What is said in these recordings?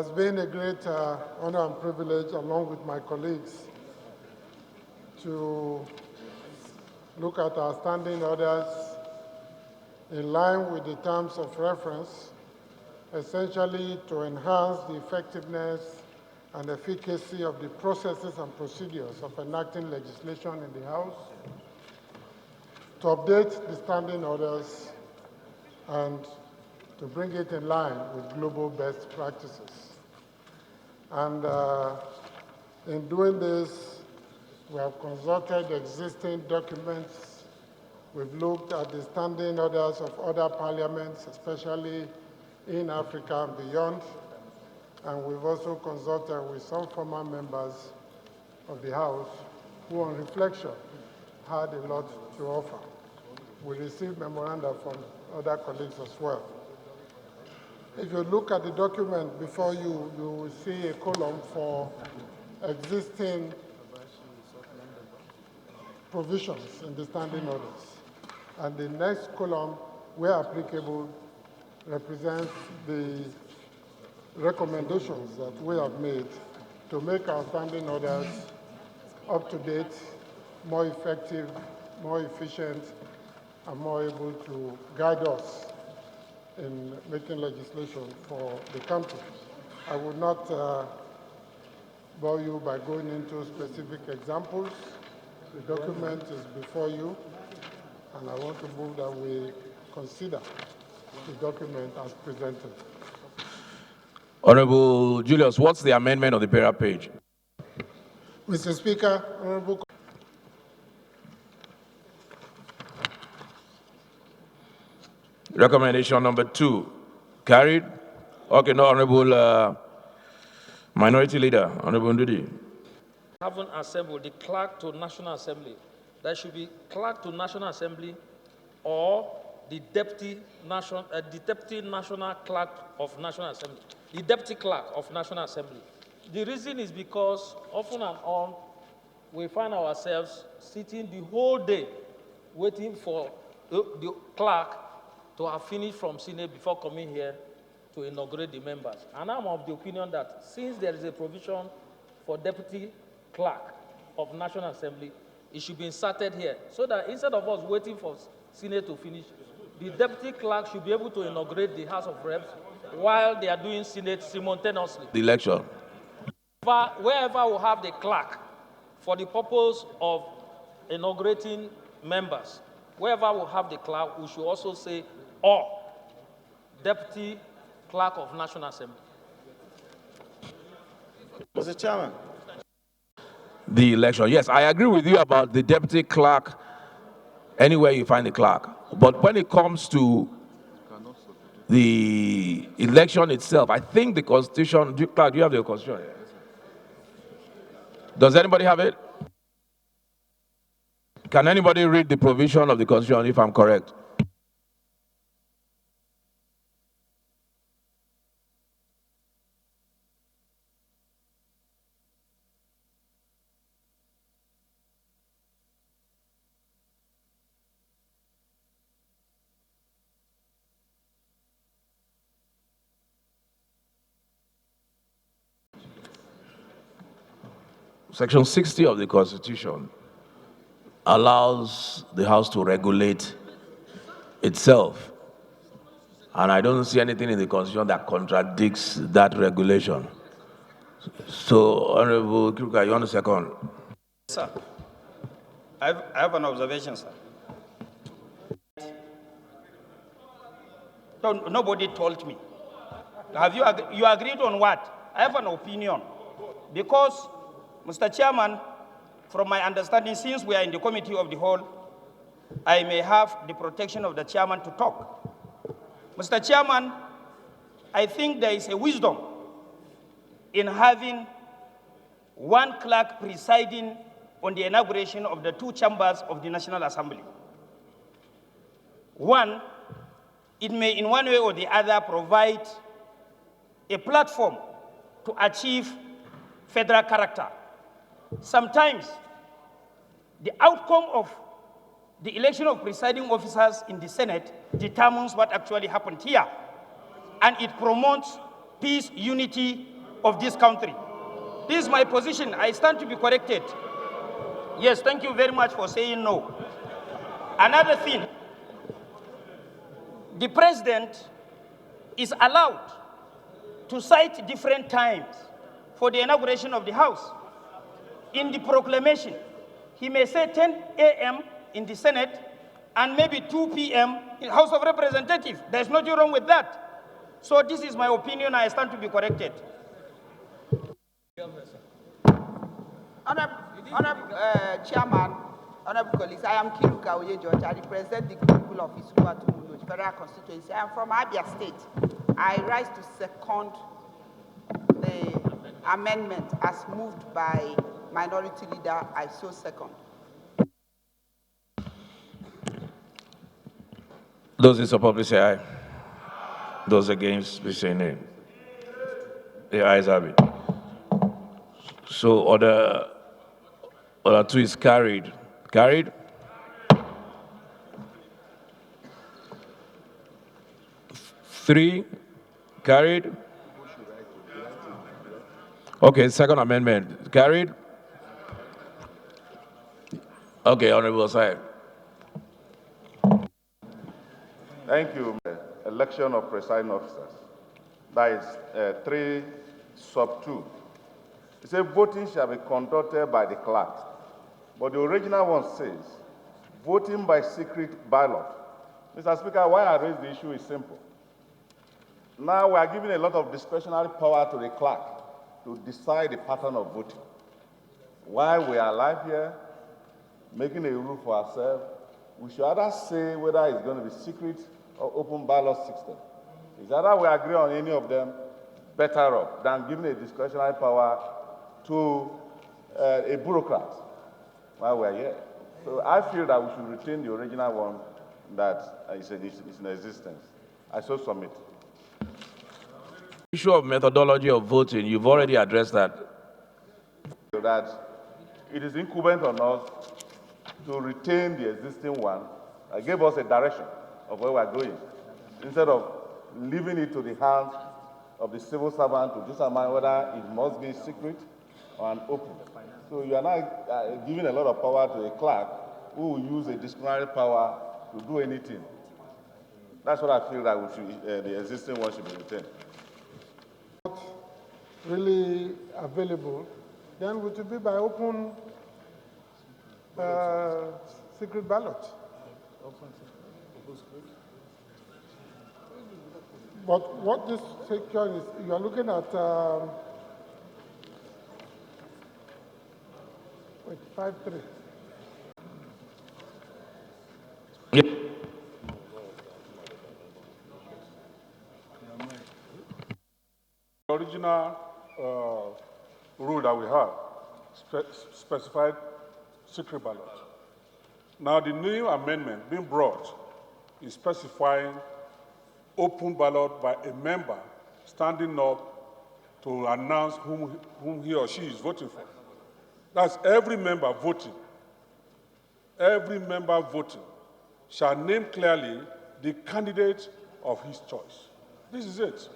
has been a great honor and privilege, along with my colleagues, to look at our standing orders in line with the terms of reference, essentially to enhance the effectiveness and efficacy of the processes and procedures of enacting legislation in the House, to update the standing orders, and to bring it in line with global best practices. And in doing this, we have consulted existing documents. We've looked at the standing orders of other parliaments, especially in Africa and beyond. And we've also consulted with some former members of the House who, on reflection, had a lot to offer. We received memoranda from other colleagues as well. If you look at the document before you, you will see a column for existing provisions in the standing orders. And the next column, where applicable, represents the recommendations that we have made to make our standing orders up to date, more effective, more efficient, and more able to guide us in making legislation for the country. I will not bore you by going into specific examples. The document is before you, and I want to move that we consider the document as presented. Honorable Julius, what's the amendment of the para page? Mr. Speaker, Honorable Recommendation number 2, carried. Okay, no, Honorable Minority Leader, Honorable Ndudi. Haven't assembled the clerk to National Assembly. There should be clerk to National Assembly or the deputy national clerk of National Assembly, the deputy clerk of National Assembly. The reason is because often and on, we find ourselves sitting the whole day waiting for the clerk to have finished from Senate before coming here to inaugurate the members. And I'm of the opinion that since there is a provision for deputy clerk of National Assembly, it should be inserted here, so that instead of us waiting for Senate to finish, the deputy clerk should be able to inaugurate the House of Reps while they are doing Senate simultaneously. The election. Wherever we have the clerk for the purpose of inaugurating members, wherever we have the clerk, we should also say, or deputy clerk of National Assembly. Mr. Chairman. The election. Yes, I agree with you about the deputy clerk anywhere you find the clerk. But when it comes to the election itself, I think the Constitution, Clerk, do you have the Constitution? Does anybody have it? Can anybody read the provision of the Constitution if I'm correct? Section 60 of the Constitution allows the House to regulate itself. And I don't see anything in the Constitution that contradicts that regulation. So, Honorable Kruka, you want to second? Sir, I have an observation, sir. No, nobody told me. Have you agreed on what? I have an opinion. Because, Mr. Chairman, from my understanding, since we are in the committee of the whole, I may have the protection of the chairman to talk. Mr. Chairman, I think there is a wisdom in having one clerk presiding on the inauguration of the 2 chambers of the National Assembly. One, it may in one way or the other provide a platform to achieve federal character. Sometimes, the outcome of the election of presiding officers in the Senate determines what actually happened here. And it promotes peace, unity, of this country. This is my position. I stand to be corrected. Yes, thank you very much for saying no. Another thing, the president is allowed to cite different times for the inauguration of the House. In the proclamation, he may say 10 a.m. in the Senate and maybe 2 p.m. in House of Representatives. There's nothing wrong with that. So this is my opinion. I stand to be corrected. Honorable Chairman, honorable colleagues, I am Kiruka Oye George. I represent the people of Isua Tumundo, Federal Constituency. I am from Abia State. I rise to second the amendment as moved by Minority Leader. I so second. Those in support, please say aye. Those against, please say nay. The ayes have it. So order 2 is carried. Carried. Three, carried. Okay, second amendment, carried. Okay, Honorable Side. Thank you. Election of presiding officers. That is 3 sub 2. It says voting shall be conducted by the clerk. But the original one says voting by secret ballot. Mr. Speaker, why I raise the issue is simple. Now we are giving a lot of discretionary power to the clerk to decide the pattern of voting. While we are alive here, making a rule for ourselves, we should either say whether it's going to be secret or open ballot system. Is either we agree on any of them, better off than giving a discretionary power to a bureaucrat while we're here. So I feel that we should retain the original one that is in existence. I so submit. Issue of methodology of voting, you've already addressed that. So that it is incumbent on us to retain the existing one. It gave us a direction of where we're going, instead of leaving it to the hands of the civil servant to determine whether it must be secret or an open. So you are now giving a lot of power to a clerk who will use a discretionary power to do anything. That's what I feel that we should, the existing one should be retained. Really available, then it will be by open secret ballot. But what this section is, you are looking at, wait, 5.3. Yep. The original rule that we have specified secret ballot. Now the new amendment being brought is specifying open ballot by a member standing up to announce whom he or she is voting for. That's every member voting. Every member voting shall name clearly the candidate of his choice. This is it.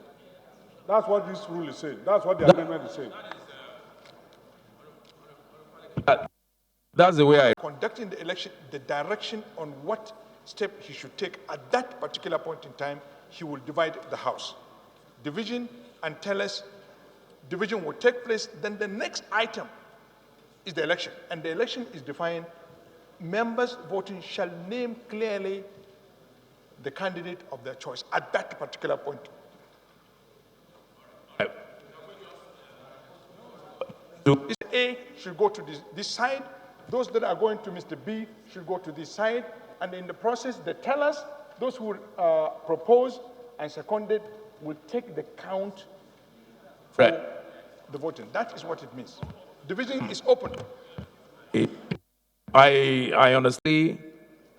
That's what this rule is saying. That's what the amendment is saying. That's the way I... Conducting the election, the direction on what step he should take at that particular point in time, he will divide the House. Division and tell us division will take place, then the next item is the election. And the election is defined, members voting shall name clearly the candidate of their choice at that particular point. Mr. A should go to this side. Those that are going to Mr. B should go to this side. And in the process, they tell us, those who propose and seconded will take the count for the voting. That is what it means. Division is open. I understand,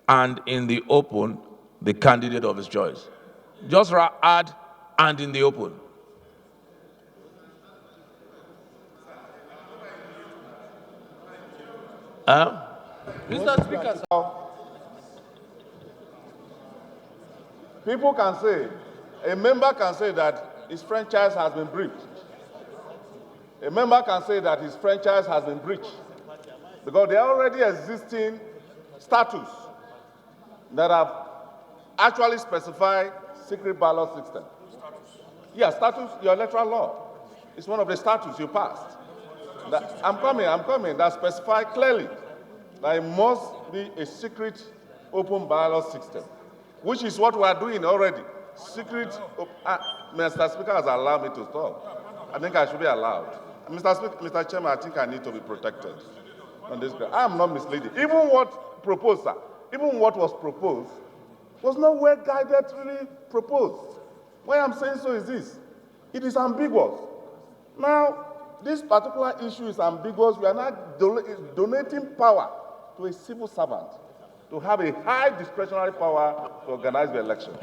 and in the open, the candidate of his choice. Just add and in the open. Mr. Speaker, sir. People can say, a member can say that his franchise has been briefed. A member can say that his franchise has been breached because there are already existing statutes that have actually specified secret ballot system. Yeah, statutes, your electoral law. It's one of the statutes you passed. I'm coming. That specify clearly that it must be a secret open ballot system, which is what we are doing already. Mr. Speaker has allowed me to talk. I think I should be allowed. Mr. Chairman, I think I need to be protected on this ground. I am not misleading. Even what was proposed was not well guided, really proposed. Why I'm saying so is this. It is ambiguous. Now, this particular issue is ambiguous. We are not donating power to a civil servant to have a high discretionary power to organize the election.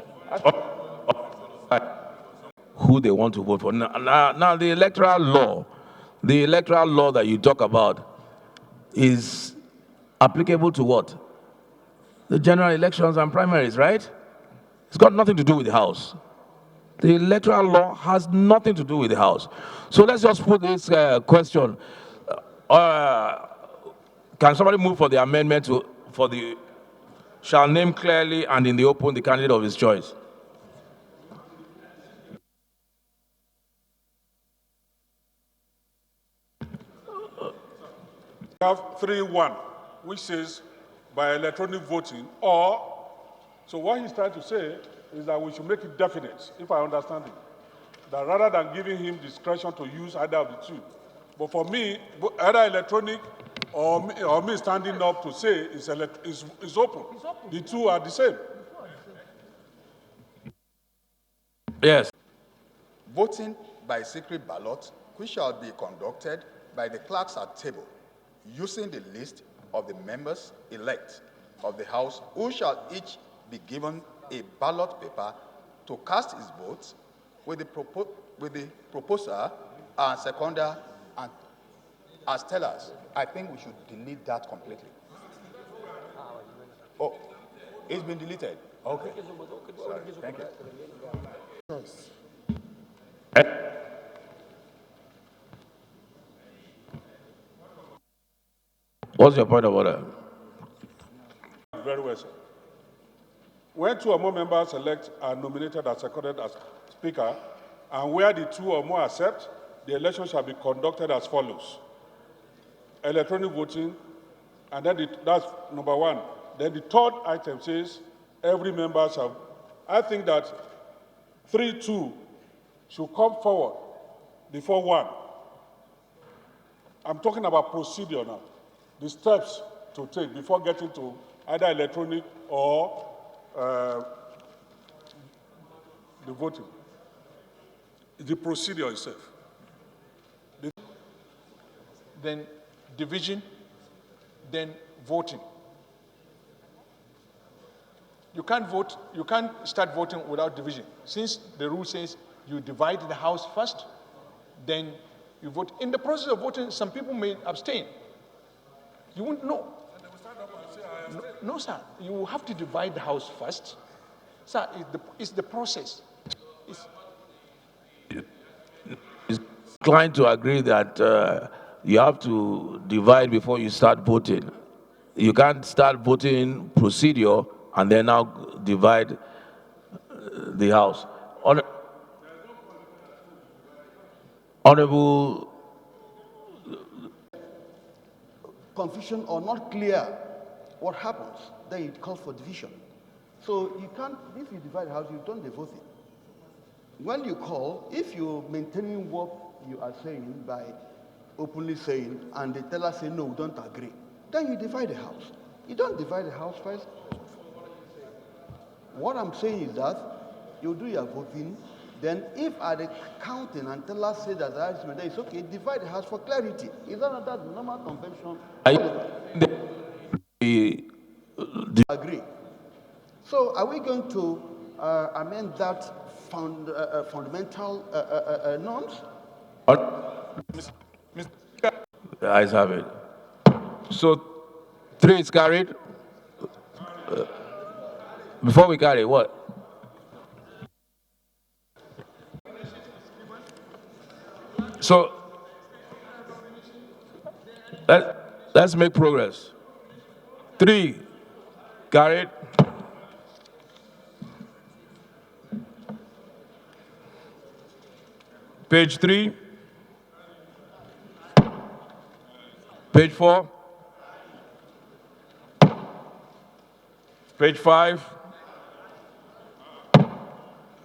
Who they want to vote for. Now the electoral law that you talk about is applicable to what? The general elections and primaries, right? It's got nothing to do with the House. The electoral law has nothing to do with the House. So let's just put this question. Can somebody move for the amendment for the shall name clearly and in the open the candidate of his choice? We have 3-1, which says by electronic voting, or, so what he's trying to say is that we should make it definite, if I understand it, that rather than giving him discretion to use either of the two. But for me, either electronic or me standing up to say is open. The two are the same. Yes. Voting by secret ballot, which shall be conducted by the clerks at table, using the list of the members elect of the House, who shall each be given a ballot paper to cast his votes with the proposer and seconder and as tellers. I think we should delete that completely. Oh, it's been deleted. Okay. Sorry. Thank you. What's your point of order? Very well, sir. When 2 or more members elect are nominated and seconded as Speaker, and where the 2 or more accept, the election shall be conducted as follows. Electronic voting, and then that's number 1. Then the third item says every member shall, I think that 3-2 should come forward before 1. I'm talking about procedure now, the steps to take before getting to either electronic or the voting. The procedure itself. Then division, then voting. You can't vote, you can't start voting without division. Since the rule says you divide the House first, then you vote. In the process of voting, some people may abstain. You won't know. No, sir. You have to divide the House first. Sir, it's the process. Is inclined to agree that you have to divide before you start voting. You can't start voting procedure and then now divide the House. Honorable. Confusion or not clear what happens, then it calls for division. So you can't, if you divide the House, you don't vote it. When you call, if you're maintaining what you are saying by openly saying, and the teller say, no, we don't agree, then you divide the House. You don't divide the House first. What I'm saying is that you do your voting, then if at the counting and teller say that it's okay, divide the House for clarity. Is that not that normal convention? Agree. So are we going to amend that fundamental norms? The ayes have it. So 3 is carried. Before we carry, what? So Let's make progress. 3, carried. Page 3. Page 4. Page 5.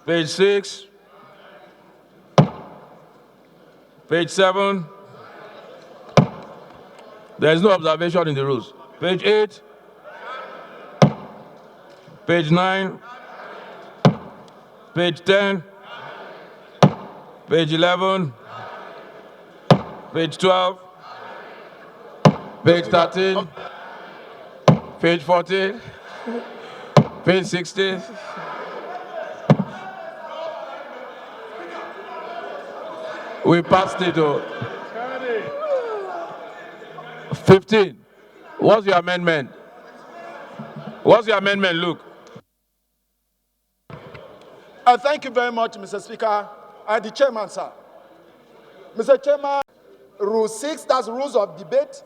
Page 6. Page 7. There is no observation in the rules. Page 8. Page 9. Page 10. Page 11. Page 12. Page 13. Page 14. Page 16. We passed it. 15. What's your amendment? What's your amendment, Luke? Thank you very much, Mr. Speaker. The chairman, sir. Mr. Chairman, Rule 6, that's rules of debate.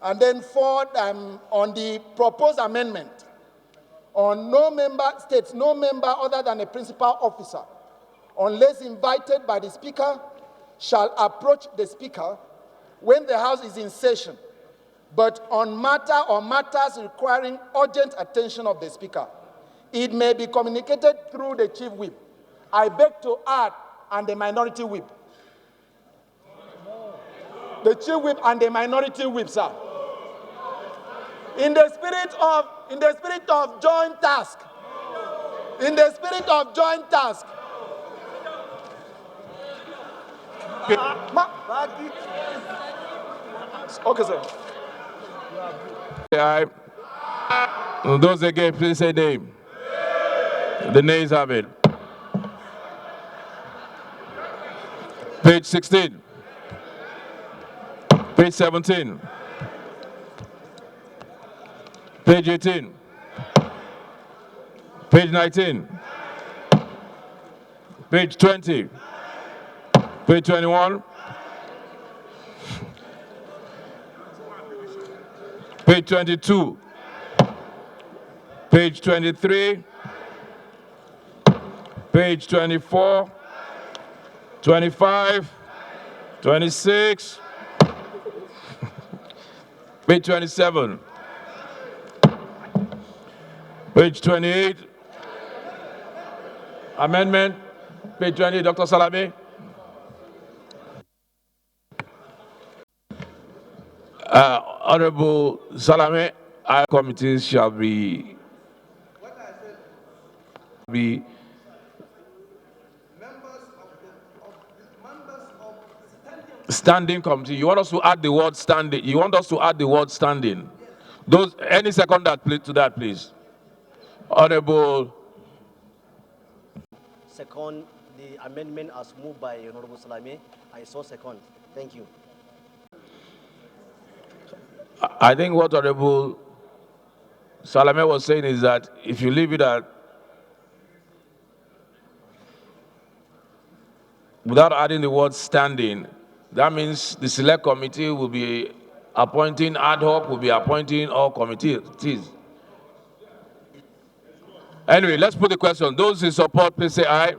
And then 4, on the proposed amendment, on no member states, no member other than a principal officer, unless invited by the Speaker, shall approach the Speaker when the House is in session, but on matter or matters requiring urgent attention of the Speaker. It may be communicated through the Chief Whip. I beg to add, and the Minority Whip. The Chief Whip and the Minority Whip, sir. In the spirit of joint task. In the spirit of joint task. Okay, sir. Aye. Those against, please say name. The nays have it. Page 16. Page 17. Page 18. Page 19. Page 20. Page 21. Page 22. Page 23. Page 24. 25. 26. Page 27. Page 28. Amendment. Page 20, Dr. Salame. Honorable Salame, our committees shall be standing committee. You want us to add the word standing? You want us to add the word standing? Those any second that to that, please. Honorable. Second the amendment as moved by Honorable Salame. I saw second. Thank you. I think what Honorable Salame was saying is that if you leave it at without adding the word standing, that means the select committee will be appointing ad hoc, will be appointing all committees. Anyway, let's put the question. Those in support, please say aye.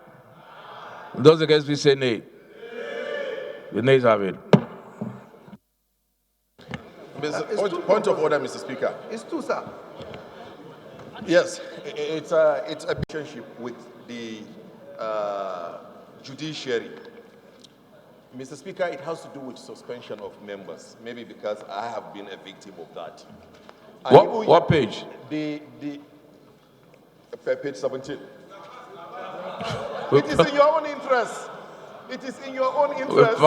Those against, please say nay. The nays have it. Point of order, Mr. Speaker. It's 2, sir. Yes, it's a relationship with the judiciary. Mr. Speaker, it has to do with suspension of members, maybe because I have been a victim of that. What page? Page 17. It is in your own interest. It is in your own interest.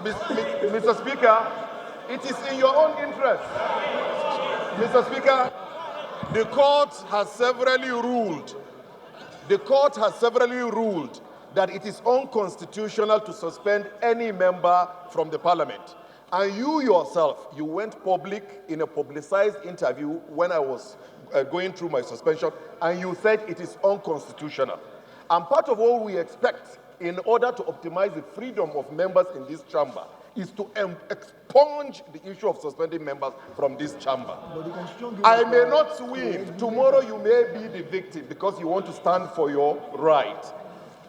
Mr. Speaker, it is in your own interest. Mr. Speaker, the court has severally ruled. The court has severally ruled that it is unconstitutional to suspend any member from the parliament. And you yourself, you went public in a publicized interview when I was going through my suspension, and you said it is unconstitutional. And part of what we expect in order to optimize the freedom of members in this chamber is to expunge the issue of suspending members from this chamber. I may not win. Tomorrow you may be the victim because you want to stand for your right.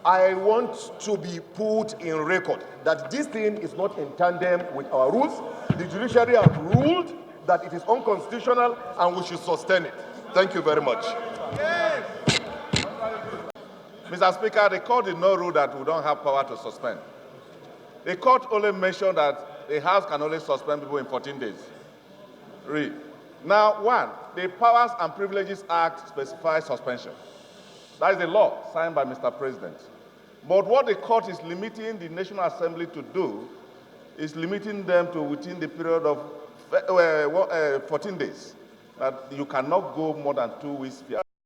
I want to be put in record that this thing is not in tandem with our rules. The judiciary have ruled that it is unconstitutional and we should sustain it. Thank you very much. Yes. Mr. Speaker, the court did not rule that we don't have power to suspend. The court only mentioned that the House can only suspend people in 14 days. Read. Now, one, the Powers and Privileges Act specifies suspension. That is the law signed by Mr. President. But what the court is limiting the National Assembly to do is limiting them to within the period of 14 days. That you cannot go more than 2 weeks.